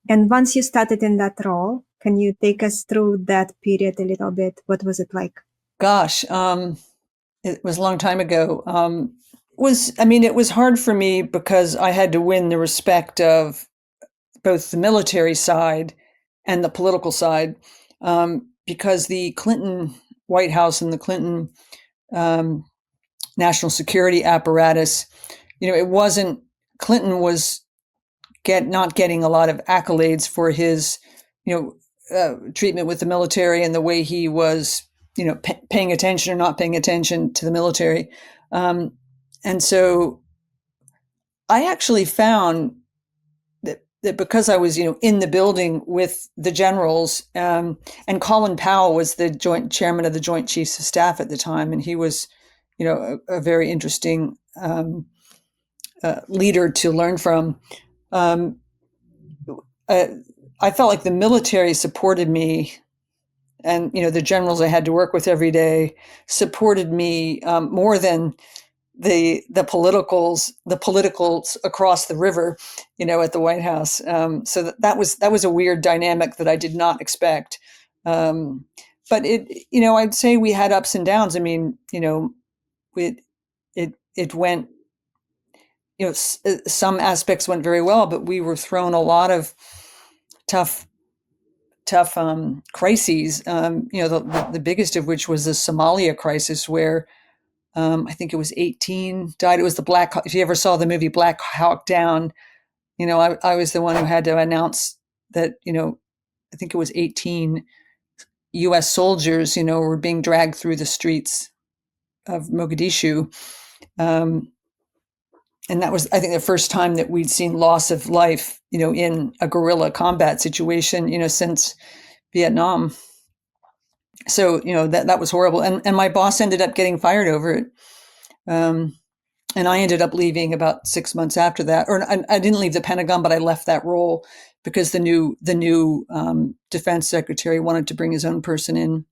And once you started in that role, can you take us through that period a little bit? What was it like? Gosh, it was a long time ago. It was hard for me because I had to win the respect of both the military side and the political side, because the Clinton White House and the Clinton um, national security apparatus, it wasn't, Clinton was not getting a lot of accolades for his, treatment with the military and the way he was, paying attention or not paying attention to the military. And so I actually found that because I was, in the building with the generals, and Colin Powell was the joint chairman of the Joint Chiefs of Staff at the time, and he was, a very interesting leader to learn from. Um, uh, I felt like the military supported me, and the generals I had to work with every day supported me more than the politicals across the river, at the White House. So that was a weird dynamic that I did not expect. But I'd say we had ups and downs. I mean, it went, some aspects went very well, but we were thrown a lot of tough crises. The biggest of which was the Somalia crisis, where I think it was 18 died. It was the Black. If you ever saw the movie Black Hawk Down, I was the one who had to announce that. I think it was 18 U.S. soldiers, were being dragged through the streets of Mogadishu. And that was, I think, the first time that we'd seen loss of life, in a guerrilla combat situation, since Vietnam. So, that was horrible. And my boss ended up getting fired over it. And I ended up leaving about 6 months after that. Or I didn't leave the Pentagon, but I left that role because the new defense secretary wanted to bring his own person in.